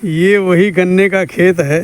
ये वही गन्ने का खेत है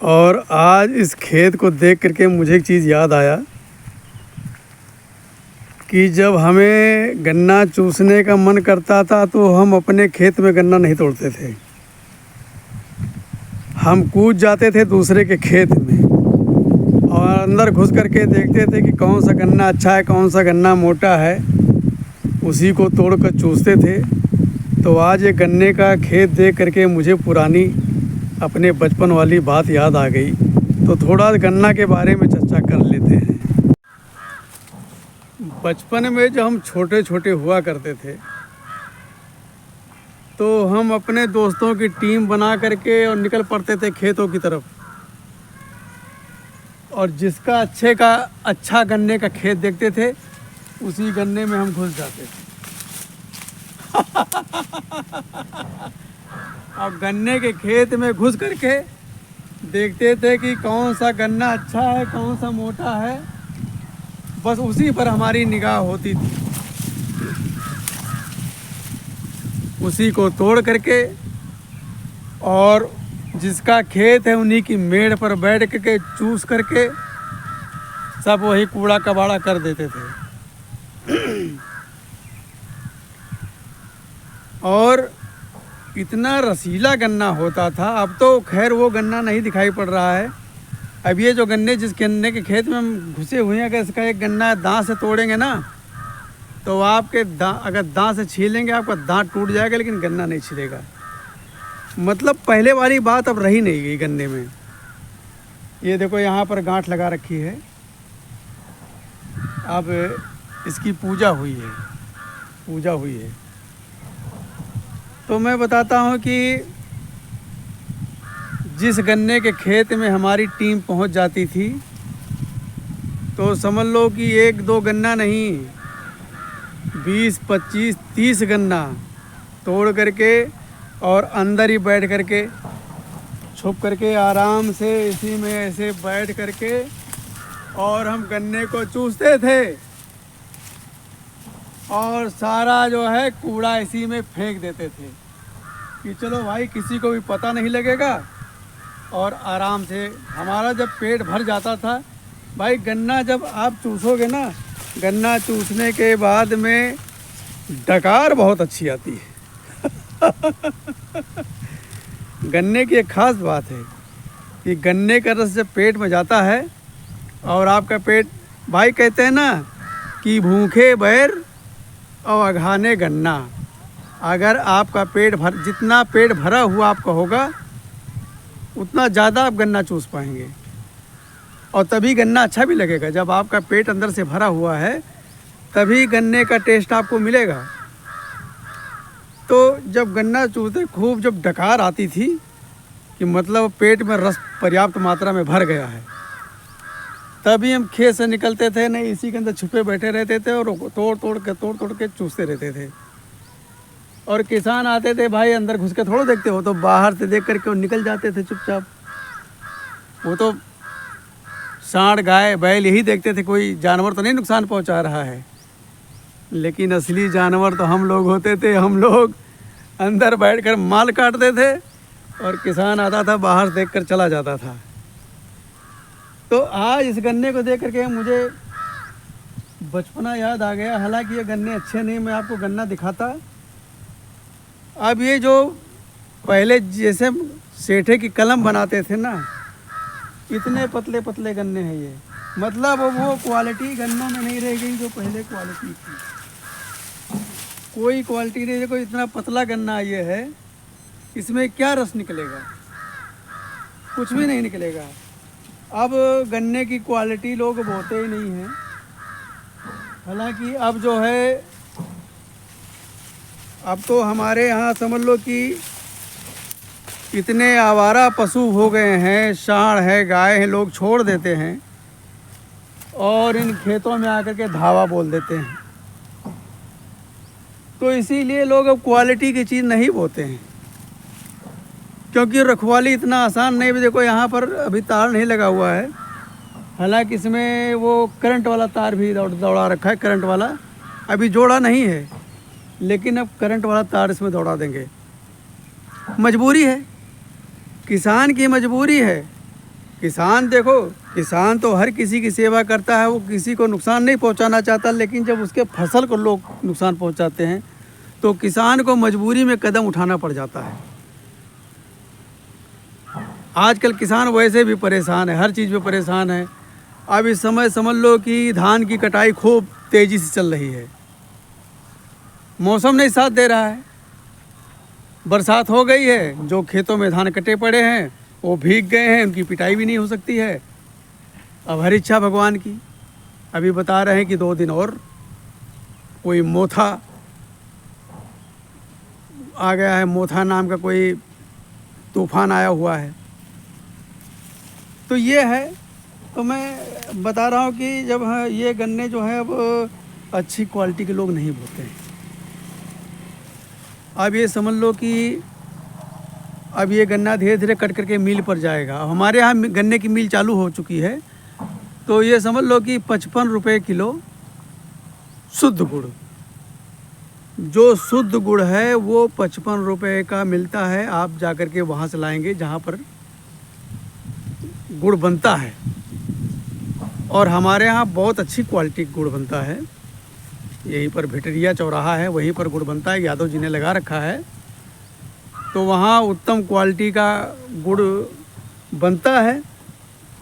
और आज इस खेत को देख करके मुझे एक चीज़ याद आया कि जब हमें गन्ना चूसने का मन करता था तो हम अपने खेत में गन्ना नहीं तोड़ते थे। हम कूद जाते थे दूसरे के खेत में और अंदर घुस करके देखते थे कि कौन सा गन्ना अच्छा है, कौन सा गन्ना मोटा है, उसी को तोड़ कर चूसते थे। तो आज ये गन्ने का खेत देख करके मुझे पुरानी अपने बचपन वाली बात याद आ गई। तो थोड़ा गन्ना के बारे में चर्चा कर लेते हैं। बचपन में जब हम छोटे छोटे हुआ करते थे तो हम अपने दोस्तों की टीम बना करके और निकल पड़ते थे खेतों की तरफ, और जिसका अच्छा गन्ने का खेत देखते थे उसी गन्ने में हम घुस जाते थे। अब गन्ने के खेत में घुस करके देखते थे कि कौन सा गन्ना अच्छा है, कौन सा मोटा है, बस उसी पर हमारी निगाह होती थी। उसी को तोड़ करके और जिसका खेत है उन्हीं की मेड़ पर बैठ करके चूस करके सब वही कूड़ा कबाड़ा कर देते थे। और इतना रसीला गन्ना होता था। अब तो खैर वो गन्ना नहीं दिखाई पड़ रहा है। अब ये जो गन्ने, जिस गन्ने के खेत में हम घुसे हुए हैं, अगर इसका एक गन्ना दांत से तोड़ेंगे ना तो आपके अगर दांत से छीलेंगे आपका दांत टूट जाएगा, लेकिन गन्ना नहीं छिलेगा। मतलब पहले वाली बात अब रही नहीं गई गन्ने में। ये देखो यहाँ पर गांठ लगा रखी है, अब इसकी पूजा हुई है। तो मैं बताता हूँ कि जिस गन्ने के खेत में हमारी टीम पहुँच जाती थी तो समझ लो कि एक दो गन्ना नहीं, 20, 25, 30 गन्ना तोड़ करके और अंदर ही बैठ करके छुप करके आराम से इसी में ऐसे बैठ करके और हम गन्ने को चूसते थे और सारा जो है कूड़ा इसी में फेंक देते थे कि चलो भाई किसी को भी पता नहीं लगेगा। और आराम से हमारा जब पेट भर जाता था, भाई गन्ना जब आप चूसोगे ना, गन्ना चूसने के बाद में डकार बहुत अच्छी आती है। गन्ने की एक ख़ास बात है कि गन्ने का रस जब पेट में जाता है और आपका पेट, भाई कहते हैं ना कि भूखे बैर और अघाने गन्ना। अगर आपका जितना पेट भरा हुआ आपका होगा उतना ज़्यादा आप गन्ना चूस पाएंगे और तभी गन्ना अच्छा भी लगेगा। जब आपका पेट अंदर से भरा हुआ है तभी गन्ने का टेस्ट आपको मिलेगा। तो जब गन्ना चूसते खूब जब डकार आती थी कि मतलब पेट में रस पर्याप्त मात्रा में भर गया है, तभी हम खेत से निकलते थे, नहीं इसी के अंदर छुपे बैठे रहते थे और तोड़ तोड़ के चूसते रहते थे। और किसान आते थे, भाई अंदर घुस के थोड़ा देखते हो, तो बाहर से देख करके वो निकल जाते थे चुपचाप। वो तो सांड गाय बैल यही देखते थे कोई जानवर तो नहीं नुकसान पहुंचा रहा है, लेकिन असली जानवर तो हम लोग होते थे। हम लोग अंदर बैठकर माल काटते थे और किसान आता था बाहर से देखकर चला जाता था। तो आज इस गन्ने को देख करके मुझे बचपना याद आ गया। हालांकि ये गन्ने अच्छे नहीं, मैं आपको गन्ना दिखाता। अब ये जो पहले जैसे सेठे की कलम बनाते थे ना, इतने पतले पतले गन्ने हैं ये। मतलब वो क्वालिटी गन्नों में नहीं रह गई जो पहले क्वालिटी थी। कोई क्वालिटी नहीं। देखो इतना पतला गन्ना ये है, इसमें क्या रस निकलेगा? कुछ भी नहीं निकलेगा। अब गन्ने की क्वालिटी लोग बोते ही नहीं हैं। हालांकि अब जो है, अब तो हमारे यहाँ समझ लो कि इतने आवारा पशु हो गए हैं, सांड है, गाय हैं, लोग छोड़ देते हैं और इन खेतों में आकर के धावा बोल देते हैं। तो इसीलिए लोग अब क्वालिटी की चीज़ नहीं बोते हैं, क्योंकि रखवाली इतना आसान नहीं। भी देखो यहाँ पर अभी तार नहीं लगा हुआ है, हालांकि इसमें वो करंट वाला तार भी दौड़ा रखा है। करंट वाला अभी जोड़ा नहीं है, लेकिन अब करंट वाला तार इसमें दौड़ा देंगे मजबूरी है, किसान की मजबूरी है। किसान देखो, किसान तो हर किसी की सेवा करता है, वो किसी को नुकसान नहीं पहुंचाना चाहता, लेकिन जब उसके फसल को लोग नुकसान पहुंचाते हैं तो किसान को मजबूरी में कदम उठाना पड़ जाता है। आजकल किसान वैसे भी परेशान है, हर चीज़ में परेशान है। अब इस समय समझ लो कि धान की कटाई खूब तेज़ी से चल रही है, मौसम नहीं साथ दे रहा है। बरसात हो गई है, जो खेतों में धान कटे पड़े हैं वो भीग गए हैं, उनकी पिटाई भी नहीं हो सकती है। अब हर इच्छा भगवान की। अभी बता रहे हैं कि 2 दिन और कोई मोथा आ गया है, मोथा नाम का कोई तूफान आया हुआ है। तो ये है, तो मैं बता रहा हूँ कि जब ये गन्ने जो है अब अच्छी क्वालिटी के लोग नहीं बोते हैं। अब ये समझ लो कि अब ये गन्ना धीरे धीरे कट करके मिल पर जाएगा। अब हमारे यहाँ गन्ने की मिल चालू हो चुकी है, तो ये समझ लो कि 55 रुपये किलो शुद्ध गुड़, जो शुद्ध गुड़ है वो 55 रुपये का मिलता है। आप जा कर के वहाँ से लाएंगे जहाँ पर गुड़ बनता है, और हमारे यहाँ बहुत अच्छी क्वालिटी गुड़ बनता है। यहीं पर भिटरिया चौराहा है, वहीं पर गुड़ बनता है, यादव जी ने लगा रखा है। तो वहाँ उत्तम क्वालिटी का गुड़ बनता है,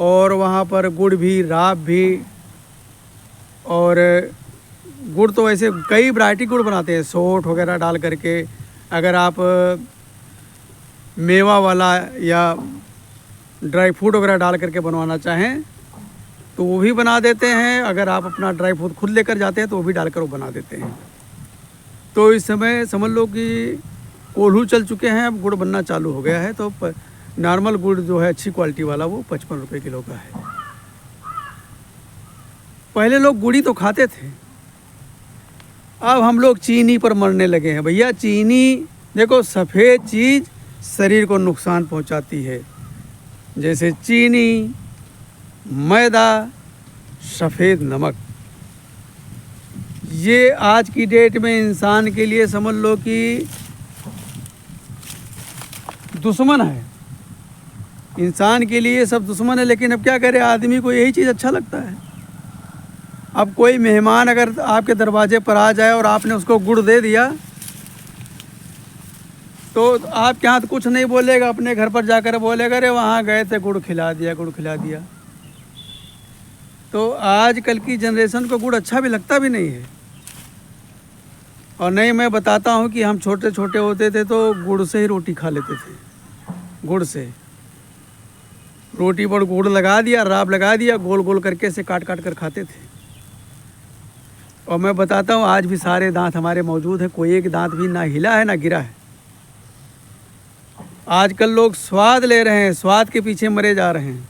और वहाँ पर गुड़ भी, राब भी, और गुड़ तो ऐसे कई वैरायटी गुड़ बनाते हैं, सोंठ वगैरह डाल करके। अगर आप मेवा वाला या ड्राई फ्रूट वगैरह डाल करके बनवाना चाहें तो वो भी बना देते हैं। अगर आप अपना ड्राई फ्रूट खुद लेकर जाते हैं तो वो भी डालकर वो बना देते हैं। तो इस समय समझ लो कि कोल्हू चल चुके हैं, अब गुड़ बनना चालू हो गया है। तो नॉर्मल गुड़ जो है अच्छी क्वालिटी वाला वो 55 रुपये किलो का है। पहले लोग गुड़ी तो खाते थे, अब हम लोग चीनी पर मरने लगे हैं। भैया चीनी देखो, सफ़ेद चीज़ शरीर को नुकसान पहुंचाती है, जैसे चीनी, मैदा, सफ़ेद नमक। ये आज की डेट में इंसान के लिए समझ लो कि दुश्मन है। इंसान के लिए सब दुश्मन है, लेकिन अब क्या करे, आदमी को यही चीज़ अच्छा लगता है। अब कोई मेहमान अगर आपके दरवाजे पर आ जाए और आपने उसको गुड़ दे दिया तो आपके यहाँ तो कुछ नहीं बोलेगा, अपने घर पर जाकर बोलेगा अरे वहाँ गए थे, गुड़ खिला दिया, गुड़ खिला दिया। तो आजकल की जनरेशन को गुड़ अच्छा भी लगता भी नहीं है। और नहीं, मैं बताता हूँ कि हम छोटे छोटे होते थे तो गुड़ से ही रोटी खा लेते थे। गुड़ से रोटी पर गुड़ लगा दिया, राब लगा दिया, गोल गोल करके से काट काट कर खाते थे। और मैं बताता हूँ आज भी सारे दांत हमारे मौजूद हैं, कोई एक दांत भी ना हिला है ना गिरा है। आजकल लोग स्वाद ले रहे हैं, स्वाद के पीछे मरे जा रहे हैं।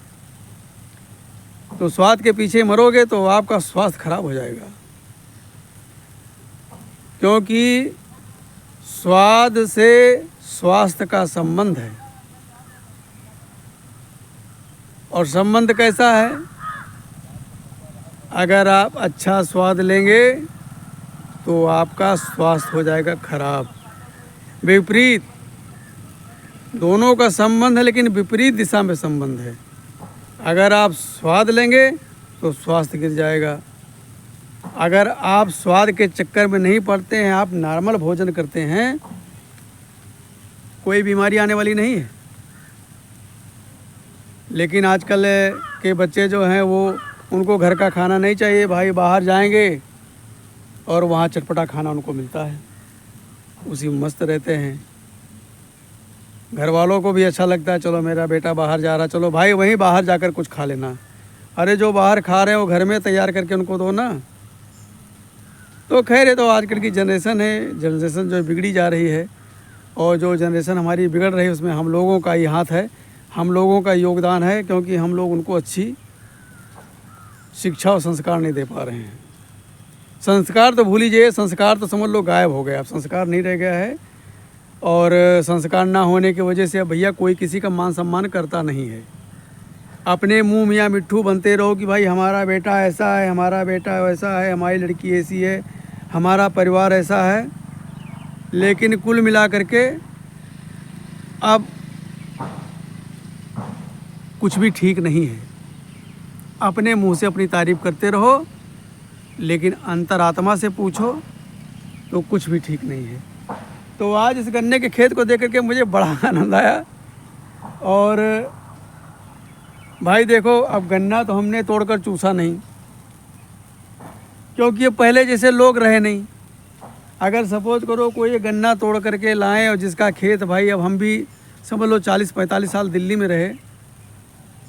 तो स्वाद के पीछे मरोगे तो आपका स्वास्थ्य खराब हो जाएगा, क्योंकि स्वाद से स्वास्थ्य का संबंध है। और संबंध कैसा है, अगर आप अच्छा स्वाद लेंगे तो आपका स्वास्थ्य हो जाएगा खराब। विपरीत, दोनों का संबंध है लेकिन विपरीत दिशा में संबंध है। अगर आप स्वाद लेंगे तो स्वास्थ्य गिर जाएगा। अगर आप स्वाद के चक्कर में नहीं पड़ते हैं, आप नॉर्मल भोजन करते हैं, कोई बीमारी आने वाली नहीं है। लेकिन आजकल के बच्चे जो हैं वो, उनको घर का खाना नहीं चाहिए भाई, बाहर जाएंगे और वहाँ चटपटा खाना उनको मिलता है, उसी में मस्त रहते हैं। घर वालों को भी अच्छा लगता है, चलो मेरा बेटा बाहर जा रहा, चलो भाई वहीं बाहर जाकर कुछ खा लेना। अरे जो बाहर खा रहे हैं वो घर में तैयार करके उनको दो ना। तो खैर, ये तो आजकल की जनरेशन है, जनरेशन जो बिगड़ी जा रही है, और जो जनरेशन हमारी बिगड़ रही है उसमें हम लोगों का ही हाथ है, हम लोगों का योगदान है, क्योंकि हम लोग उनको अच्छी शिक्षा और संस्कार नहीं दे पा रहे हैं। संस्कार तो भूल लीजिए, संस्कार तो समझ लो गायब हो गया, अब संस्कार नहीं रह गया है। और संस्कार ना होने की वजह से अब भैया कोई किसी का मान सम्मान करता नहीं है। अपने मुंह मियाँ मिट्ठू बनते रहो कि भाई हमारा बेटा ऐसा है, हमारा बेटा वैसा है, हमारी लड़की ऐसी है, हमारा परिवार ऐसा है, लेकिन कुल मिला करके अब कुछ भी ठीक नहीं है। अपने मुंह से अपनी तारीफ करते रहो, लेकिन अंतरात्मा से पूछो तो कुछ भी ठीक नहीं है। तो आज इस गन्ने के खेत को देख करके मुझे बड़ा आनंद आया। और भाई देखो, अब गन्ना तो हमने तोड़कर चूसा नहीं, क्योंकि ये पहले जैसे लोग रहे नहीं। अगर सपोज करो कोई ये गन्ना तोड़ करके लाएं, और जिसका खेत भाई, अब हम भी समझ लो 40-45 साल दिल्ली में रहे,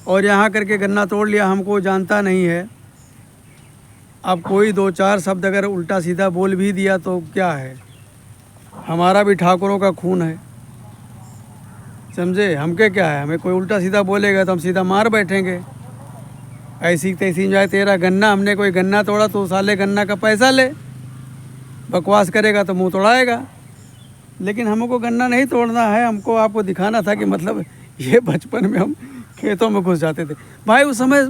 और यहाँ करके गन्ना तोड़ लिया, हमको जानता नहीं है। अब कोई 2-4 शब्द अगर उल्टा सीधा बोल भी दिया तो क्या है, हमारा भी ठाकुरों का खून है, समझे। हमके क्या है, हमें कोई उल्टा सीधा बोलेगा तो हम सीधा मार बैठेंगे। ऐसी तैसी जाए तेरा गन्ना, हमने कोई गन्ना तोड़ा तो साले गन्ना का पैसा ले, बकवास करेगा तो मुंह तोड़ाएगा। लेकिन हमको गन्ना नहीं तोड़ना है, हमको आपको दिखाना था कि मतलब ये बचपन में हम खेतों में घुस जाते थे भाई। उस समय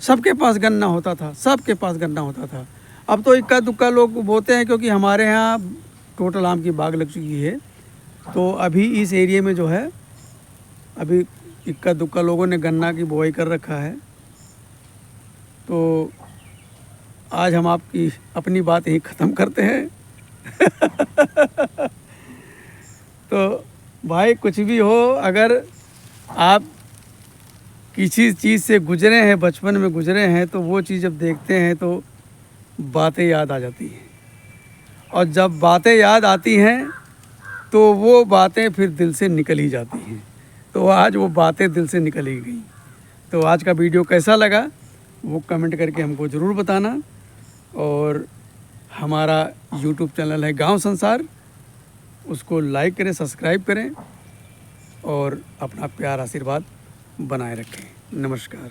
सबके पास गन्ना होता था, सबके पास गन्ना होता था। अब तो इक्का दुक्का लोग बोते हैं, क्योंकि हमारे यहाँ टोटल आम की बाग लग चुकी है। तो अभी इस एरिया में जो है, अभी इक्का दुक्का लोगों ने गन्ना की बुआई कर रखा है। तो आज हम आपकी अपनी बात यहीं ख़त्म करते हैं। तो भाई कुछ भी हो, अगर आप किसी चीज़ से गुजरे हैं, बचपन में गुजरे हैं, तो वो चीज़ जब देखते हैं तो बातें याद आ जाती हैं। और जब बातें याद आती हैं तो वो बातें फिर दिल से निकल ही जाती हैं। तो आज वो बातें दिल से निकल ही गई। तो आज का वीडियो कैसा लगा वो कमेंट करके हमको ज़रूर बताना। और हमारा यूट्यूब चैनल है गांव संसार, उसको लाइक करें, सब्सक्राइब करें और अपना प्यार आशीर्वाद बनाए रखें। नमस्कार।